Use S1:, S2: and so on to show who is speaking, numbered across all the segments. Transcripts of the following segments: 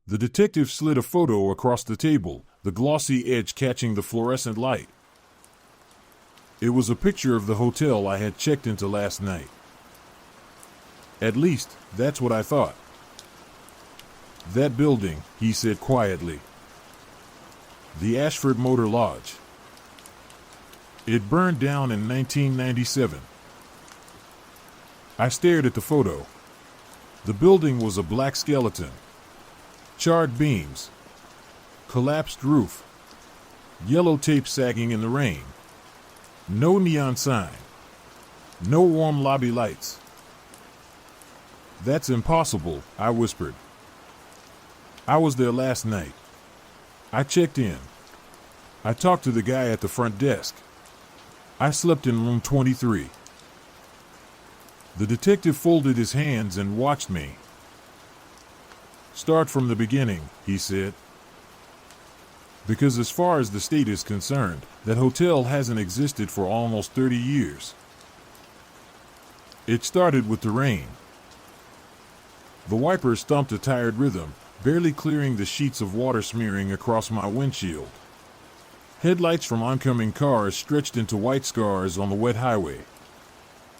S1: The detective slid a photo across the table, the glossy edge catching the fluorescent light. It was a picture of the hotel I had checked into last night. At least, that's what I thought. That building, he said quietly. The Ashford Motor Lodge. It burned down in 1997. I stared at the photo. The building was a black skeleton. Charred beams. Collapsed roof. Yellow tape sagging in the rain. No neon sign. No warm lobby lights. That's impossible, I whispered. I was there last night. I checked in. I talked to the guy at the front desk. I slept in room 23. The detective folded his hands and watched me. Start from the beginning, he said. Because as far as the state is concerned, that hotel hasn't existed for almost 30 years. It started with the rain. The wipers thumped a tired rhythm, barely clearing the sheets of water smearing across my windshield. Headlights from oncoming cars stretched into white scars on the wet highway.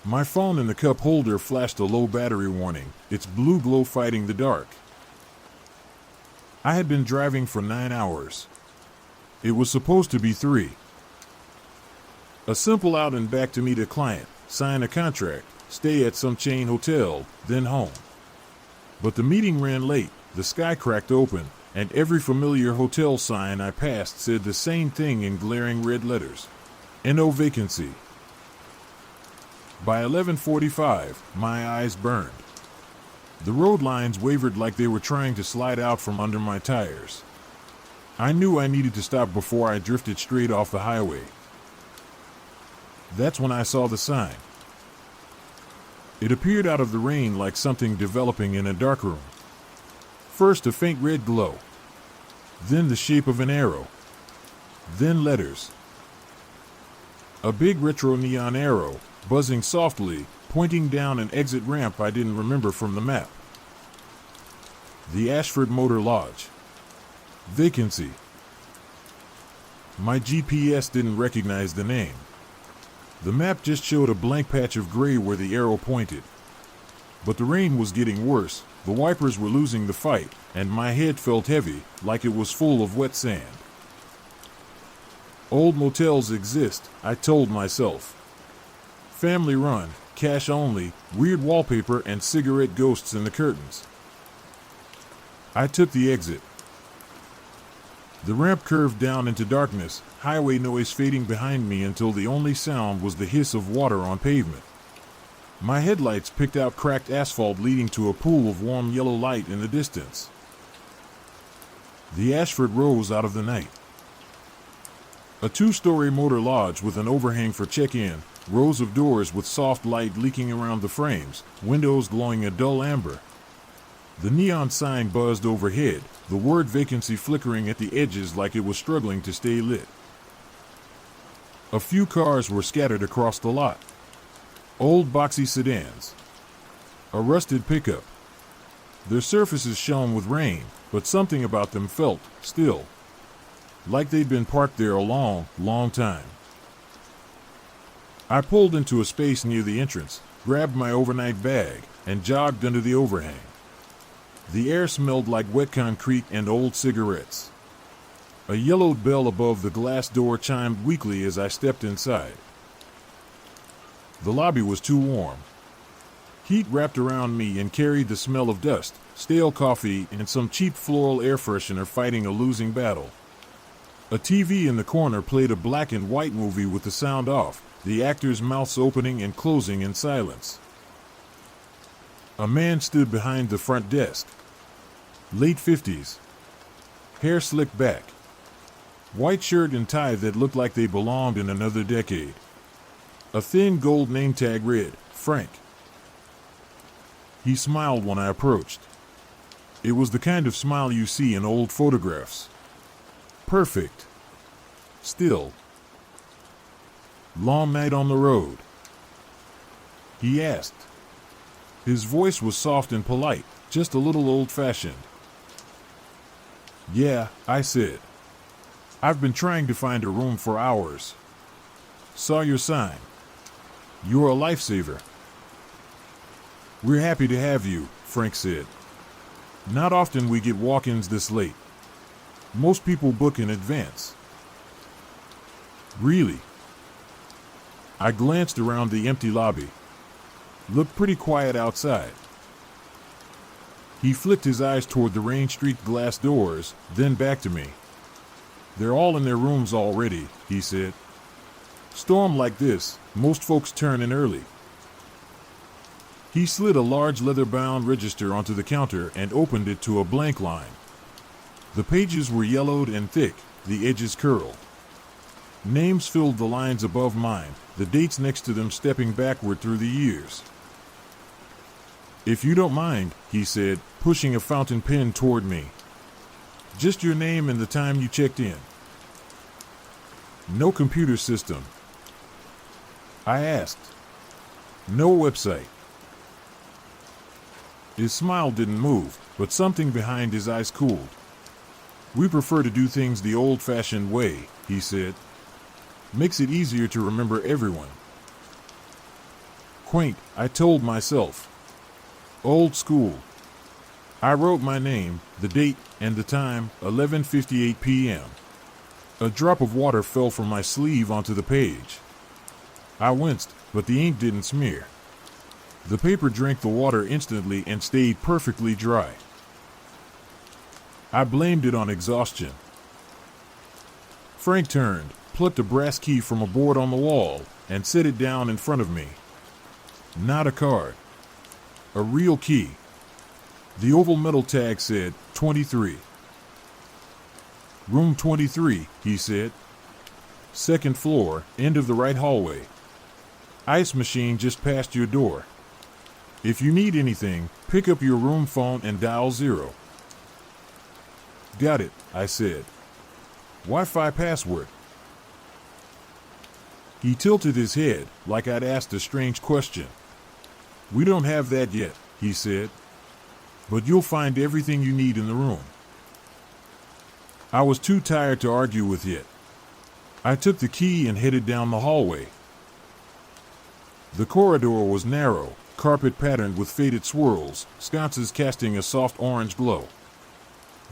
S1: My phone in the cup holder flashed a low battery warning, its blue glow fighting the dark. I had been driving for 9 hours. It was supposed to be 3. A simple out and back to meet a client, sign a contract, stay at some chain hotel, then home. But the meeting ran late, the sky cracked open, and every familiar hotel sign I passed said the same thing in glaring red letters. No vacancy. By 11:45, my eyes burned. The road lines wavered like they were trying to slide out from under my tires. I knew I needed to stop before I drifted straight off the highway. That's when I saw the sign. It appeared out of the rain like something developing in a darkroom. First a faint red glow. Then the shape of an arrow. Then letters. A big retro neon arrow, buzzing softly, pointing down an exit ramp I didn't remember from the map. The Ashford Motor Lodge. Vacancy. My GPS didn't recognize the name. The map just showed a blank patch of gray where the arrow pointed. But the rain was getting worse, the wipers were losing the fight, and my head felt heavy, like it was full of wet sand. Old motels exist, I told myself. Family run, cash only, weird wallpaper and cigarette ghosts in the curtains. I took the exit. The ramp curved down into darkness, highway noise fading behind me until the only sound was the hiss of water on pavement. My headlights picked out cracked asphalt leading to a pool of warm yellow light in the distance. The Ashford rose out of the night. A 2-story motor lodge with an overhang for check-in, rows of doors with soft light leaking around the frames, windows glowing a dull amber. The neon sign buzzed overhead, the word vacancy flickering at the edges like it was struggling to stay lit. A few cars were scattered across the lot. Old boxy sedans. A rusted pickup. Their surfaces shone with rain, but something about them felt, still, like they'd been parked there a long, long time. I pulled into a space near the entrance, grabbed my overnight bag, and jogged under the overhang. The air smelled like wet concrete and old cigarettes. A yellowed bell above the glass door chimed weakly as I stepped inside. The lobby was too warm. Heat wrapped around me and carried the smell of dust, stale coffee, and some cheap floral air freshener fighting a losing battle. A TV in the corner played a black and white movie with the sound off, the actors' mouths opening and closing in silence. A man stood behind the front desk. Late 50s. Hair slicked back. White shirt and tie that looked like they belonged in another decade. A thin gold name tag read, Frank. He smiled when I approached. It was the kind of smile you see in old photographs. Perfect. Still. Long night on the road? He asked. His voice was soft and polite, just a little old-fashioned. Yeah, I said. I've been trying to find a room for hours. Saw your sign. You're a lifesaver. We're happy to have you, Frank said. Not often we get walk-ins this late. Most people book in advance. Really? I glanced around the empty lobby. Looked pretty quiet outside. He flicked his eyes toward the rain-streaked glass doors, then back to me. They're all in their rooms already, he said. Storm like this, most folks turn in early. He slid a large leather-bound register onto the counter and opened it to a blank line. The pages were yellowed and thick, the edges curled. Names filled the lines above mine, the dates next to them stepping backward through the years. If you don't mind, he said, pushing a fountain pen toward me. Just your name and the time you checked in. No computer system. I asked. No website. His smile didn't move, but something behind his eyes cooled. We prefer to do things the old-fashioned way, he said. Makes it easier to remember everyone. Quaint, I told myself. Old school. I wrote my name, the date, and the time, 11:58 p.m. A drop of water fell from my sleeve onto the page. I winced, but the ink didn't smear. The paper drank the water instantly and stayed perfectly dry. I blamed it on exhaustion. Frank turned, plucked a brass key from a board on the wall, and set it down in front of me. Not a card. A real key. The oval metal tag said, 23. Room 23, he said. Second floor, end of the right hallway. Ice machine just past your door. If you need anything, pick up your room phone and dial 0. Got it, I said. Wi-Fi password. He tilted his head, like I'd asked a strange question. We don't have that yet, he said. But you'll find everything you need in the room. I was too tired to argue with it. I took the key and headed down the hallway. The corridor was narrow, carpet patterned with faded swirls, sconces casting a soft orange glow.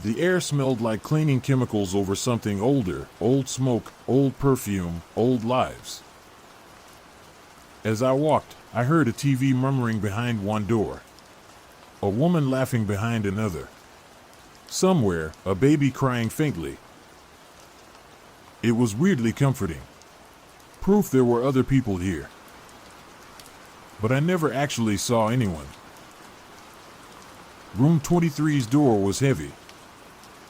S1: The air smelled like cleaning chemicals over something older, old smoke, old perfume, old lives. As I walked, I heard a TV murmuring behind one door. A woman laughing behind another. Somewhere, a baby crying faintly. It was weirdly comforting. Proof there were other people here. But I never actually saw anyone. Room 23's door was heavy.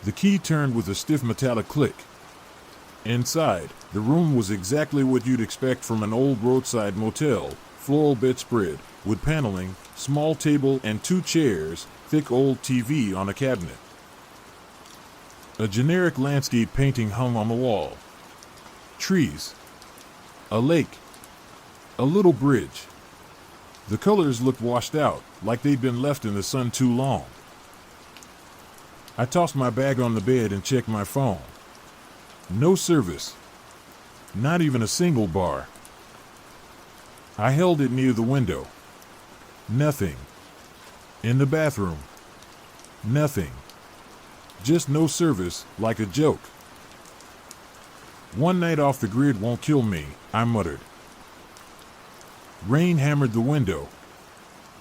S1: The key turned with a stiff metallic click. Inside, the room was exactly what you'd expect from an old roadside motel, floral bedspread, wood paneling, small table and 2 chairs, thick old TV on a cabinet. A generic landscape painting hung on the wall. Trees. A lake. A little bridge. The colors looked washed out, like they'd been left in the sun too long. I tossed my bag on the bed and checked my phone. No service. Not even a single bar. I held it near the window. Nothing. In the bathroom. Nothing. Just no service, like a joke. One night off the grid won't kill me, I muttered. Rain hammered the window.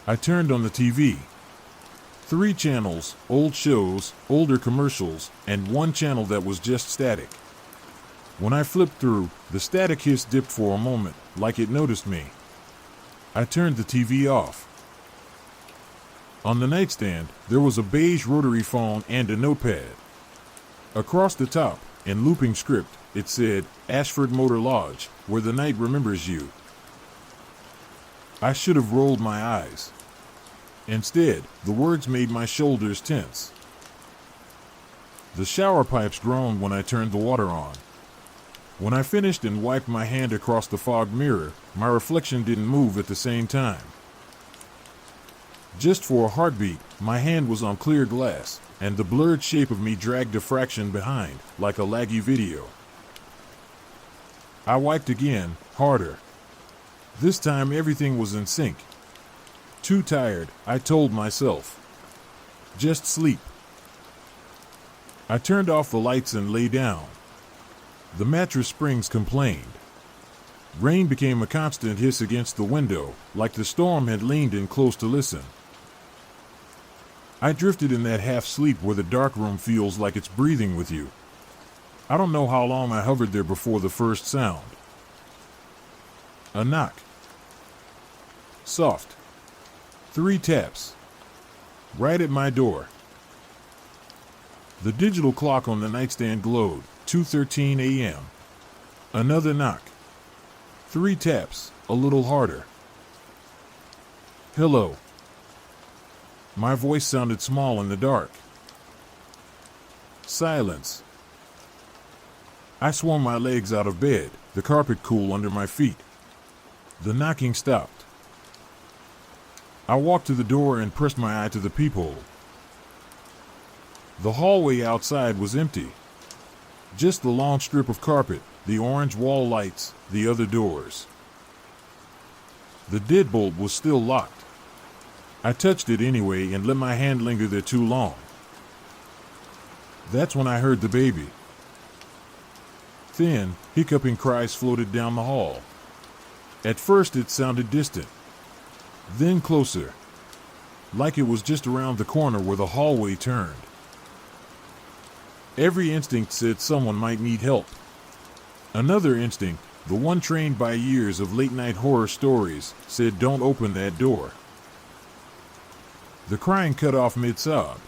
S1: I turned on the TV. 3 channels, old shows, older commercials, and 1 channel that was just static. When I flipped through, the static hiss dipped for a moment, like it noticed me. I turned the TV off. On the nightstand, there was a beige rotary phone and a notepad. Across the top, in looping script, it said, Ashford Motor Lodge, where the night remembers you. I should have rolled my eyes. Instead, the words made my shoulders tense. The shower pipes groaned when I turned the water on. When I finished and wiped my hand across the fog mirror, my reflection didn't move at the same time. Just for a heartbeat, my hand was on clear glass, and the blurred shape of me dragged a fraction behind, like a laggy video. I wiped again, harder. This time everything was in sync. Too tired, I told myself. Just sleep. I turned off the lights and lay down. The mattress springs complained. Rain became a constant hiss against the window, like the storm had leaned in close to listen. I drifted in that half-sleep where the dark room feels like it's breathing with you. I don't know how long I hovered there before the first sound. A knock. Soft. 3 taps. Right at my door. The digital clock on the nightstand glowed, 2:13 a.m. Another knock. 3 taps, a little harder. Hello. My voice sounded small in the dark. Silence. I swung my legs out of bed, the carpet cool under my feet. The knocking stopped. I walked to the door and pressed my eye to the peephole. The hallway outside was empty. Just the long strip of carpet, the orange wall lights, the other doors. The deadbolt was still locked. I touched it anyway and let my hand linger there too long. That's when I heard the baby. Thin, hiccuping cries floated down the hall. At first it sounded distant, then closer, like it was just around the corner where the hallway turned. Every instinct said someone might need help. Another instinct, the one trained by years of late-night horror stories, said don't open that door. The crying cut off mid-sob.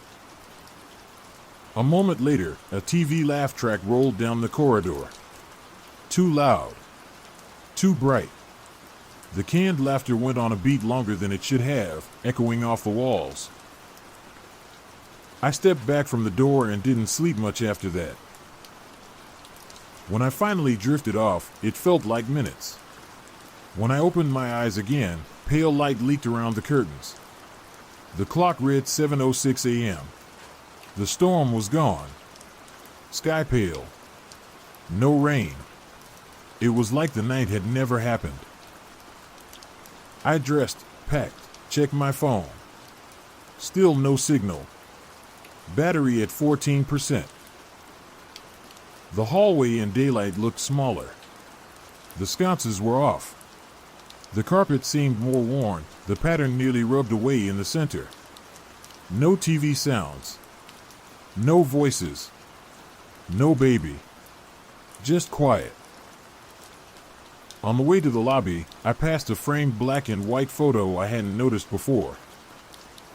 S1: A moment later, a TV laugh track rolled down the corridor. Too loud. Too bright. The canned laughter went on a beat longer than it should have, echoing off the walls. I stepped back from the door and didn't sleep much after that. When I finally drifted off, it felt like minutes. When I opened my eyes again, pale light leaked around the curtains. The clock read 7:06 a.m. The storm was gone. Sky pale. No rain. It was like the night had never happened. I dressed, packed, checked my phone. Still no signal. Battery at 14%. The hallway in daylight looked smaller. The sconces were off. The carpet seemed more worn, the pattern nearly rubbed away in the center. No TV sounds. No voices. No baby. Just quiet. On the way to the lobby, I passed a framed black and white photo I hadn't noticed before.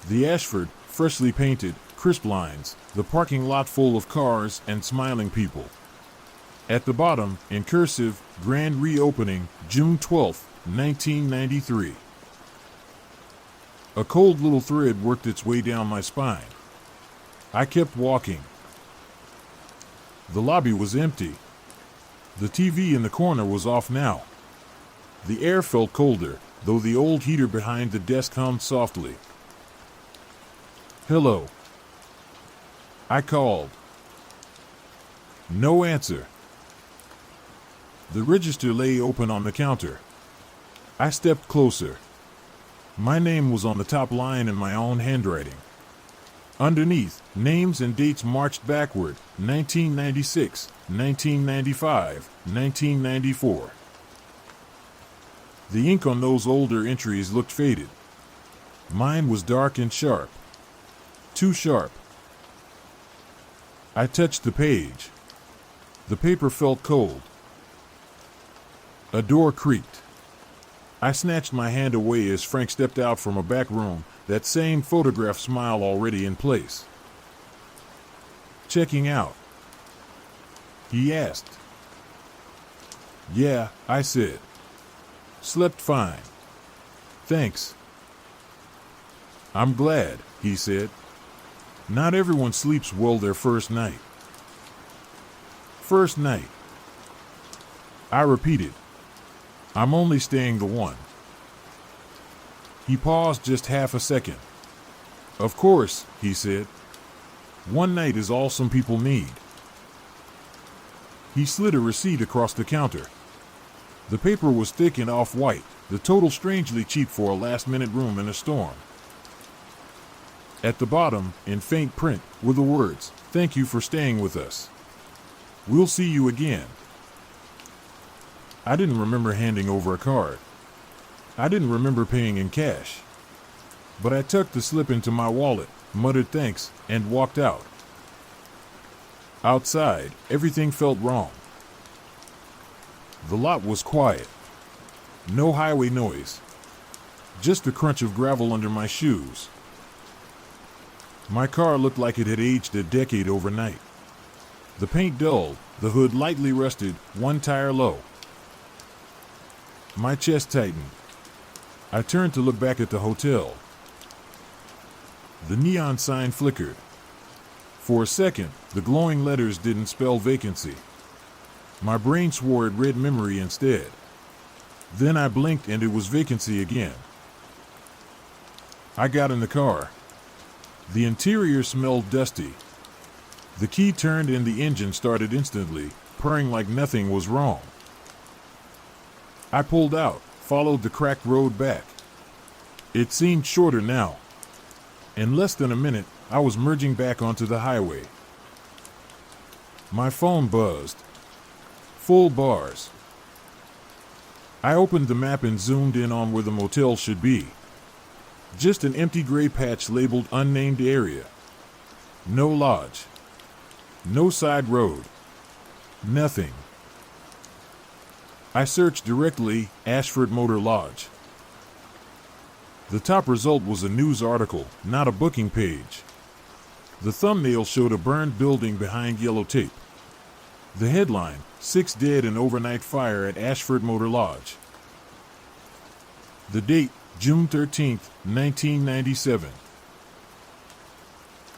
S1: The Ashford, freshly painted, crisp lines, the parking lot full of cars and smiling people. At the bottom, in cursive, grand reopening, June 12, 1993. A cold little thread worked its way down my spine. I kept walking. The lobby was empty. The TV in the corner was off now. The air felt colder, though the old heater behind the desk hummed softly. Hello. I called. No answer. The register lay open on the counter. I stepped closer. My name was on the top line in my own handwriting. Underneath, names and dates marched backward, 1996, 1995, 1994. The ink on those older entries looked faded. Mine was dark and sharp. Too sharp. I touched the page. The paper felt cold. A door creaked. I snatched my hand away as Frank stepped out from a back room, that same photograph smile already in place. Checking out? He asked. Yeah, I said. Slept fine. Thanks. I'm glad, he said. Not everyone sleeps well their first night. First night. I repeated. I'm only staying the one. He paused just half a second. Of course, he said. One night is all some people need. He slid a receipt across the counter. The paper was thick and off-white, the total strangely cheap for a last-minute room in a storm. At the bottom, in faint print, were the words, "Thank you for staying with us. We'll see you again." I didn't remember handing over a card. I didn't remember paying in cash. But I tucked the slip into my wallet, muttered thanks, and walked out. Outside, everything felt wrong. The lot was quiet. No highway noise. Just the crunch of gravel under my shoes. My car looked like it had aged a decade overnight. The paint dull, the hood lightly rusted, one tire low. My chest tightened. I turned to look back at the hotel. The neon sign flickered. For a second, the glowing letters didn't spell vacancy. My brain swore it read memory instead. Then I blinked and it was vacancy again. I got in the car. The interior smelled dusty. The key turned and the engine started instantly, purring like nothing was wrong. I pulled out, followed the cracked road back. It seemed shorter now. In less than a minute, I was merging back onto the highway. My phone buzzed. Full bars. I opened the map and zoomed in on where the motel should be. Just an empty gray patch labeled unnamed area. No lodge. No side road. Nothing. I searched directly, Ashford Motor Lodge. The top result was a news article, not a booking page. The thumbnail showed a burned building behind yellow tape. The headline, 6 dead in overnight fire at Ashford Motor Lodge. The date, June 13, 1997.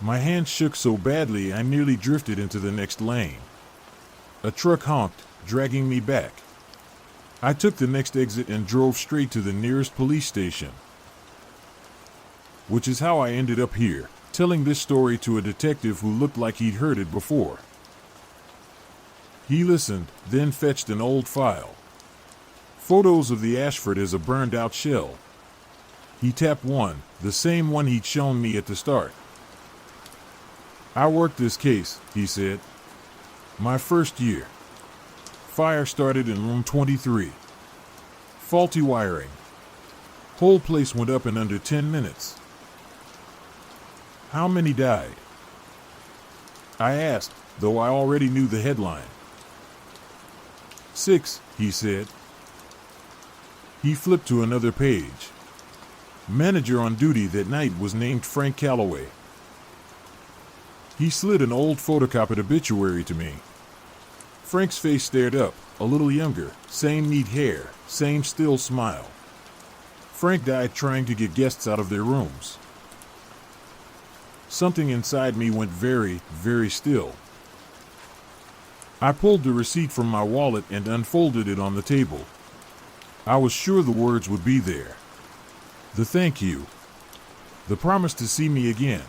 S1: My hands shook so badly I nearly drifted into the next lane. A truck honked, dragging me back. I took the next exit and drove straight to the nearest police station. Which is how I ended up here, telling this story to a detective who looked like he'd heard it before. He listened, then fetched an old file. Photos of the Ashford as a burned-out shell. He tapped one, the same one he'd shown me at the start. "I worked this case," he said. "My first year. Fire started in room 23. Faulty wiring. Whole place went up in under 10 minutes. How many died?" I asked, though I already knew the headline. 6, he said. He flipped to another page. Manager on duty that night was named Frank Calloway. He slid an old photocopied obituary to me. Frank's face stared up, a little younger, same neat hair, same still smile. Frank died trying to get guests out of their rooms. Something inside me went very, very still. I pulled the receipt from my wallet and unfolded it on the table. I was sure the words would be there. The thank you. The promise to see me again.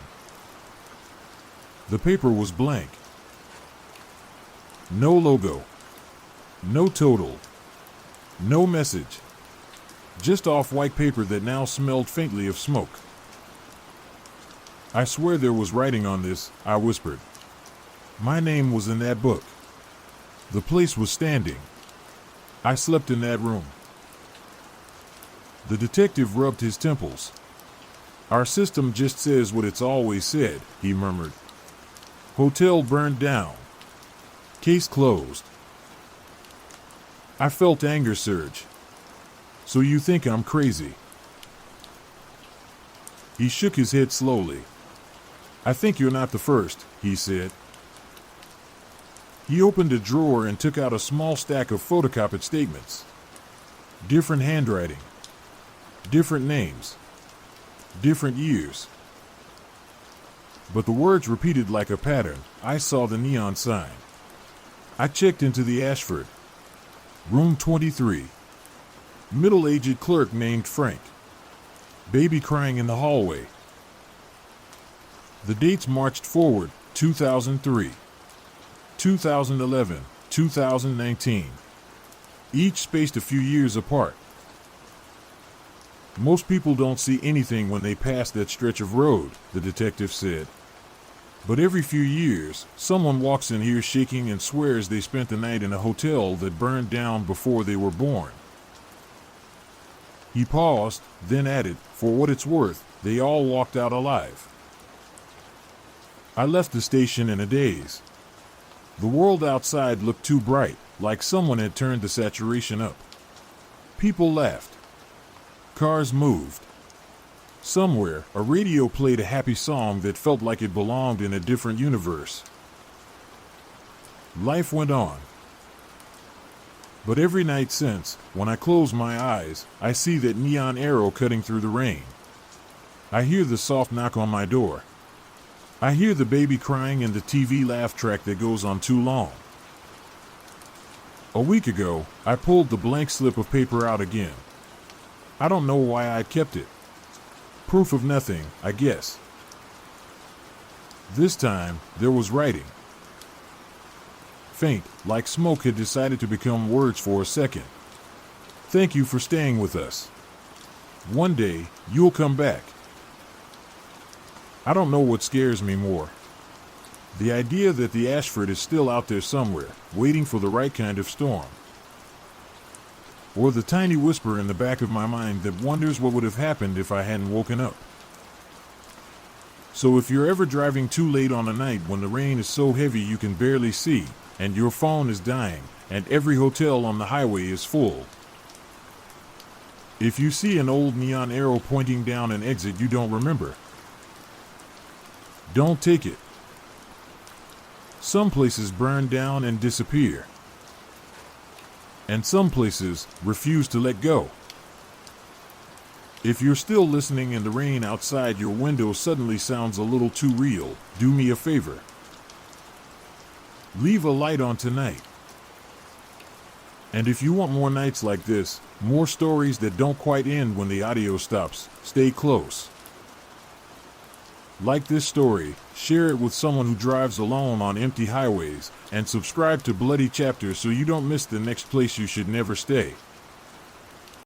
S1: The paper was blank. No logo. No total. No message. Just off-white paper that now smelled faintly of smoke. "I swear there was writing on this," I whispered. "My name was in that book. The place was standing. I slept in that room." The detective rubbed his temples. "Our system just says what it's always said," he murmured. "Hotel burned down. Case closed." I felt anger surge. "So you think I'm crazy?" He shook his head slowly. "I think you're not the first," he said. He opened a drawer and took out a small stack of photocopied statements. Different handwriting. Different names. Different years. But the words repeated like a pattern. I saw the neon sign. I checked into the Ashford. Room 23. Middle-aged clerk named Frank. Baby crying in the hallway. The dates marched forward: 2003, 2011, 2019, each spaced a few years apart. Most people don't see anything when they pass that stretch of road, the detective said. But every few years, someone walks in here shaking and swears they spent the night in a hotel that burned down before they were born. He paused, then added, "For what it's worth, they all walked out alive." I left the station in a daze. The world outside looked too bright, like someone had turned the saturation up. People laughed. Cars moved. Somewhere, a radio played a happy song that felt like it belonged in a different universe. Life went on. But every night since, when I close my eyes, I see that neon arrow cutting through the rain. I hear the soft knock on my door. I hear the baby crying and the TV laugh track that goes on too long. A week ago, I pulled the blank slip of paper out again. I don't know why I kept it. Proof of nothing, I guess. This time, there was writing. Faint, like smoke had decided to become words for a second. "Thank you for staying with us. One day, you'll come back." I don't know what scares me more. The idea that the Ashford is still out there somewhere, waiting for the right kind of storm. Or the tiny whisper in the back of my mind that wonders what would have happened if I hadn't woken up. So if you're ever driving too late on a night when the rain is so heavy you can barely see, and your phone is dying, and every hotel on the highway is full. If you see an old neon arrow pointing down an exit you don't remember, don't take it. Some places burn down and disappear. And some places refuse to let go. If you're still listening and the rain outside your window suddenly sounds a little too real, do me a favor. Leave a light on tonight. And if you want more nights like this, more stories that don't quite end when the audio stops, stay close. Like this story, share it with someone who drives alone on empty highways, and subscribe to Bloody Chapters so you don't miss the next place you should never stay.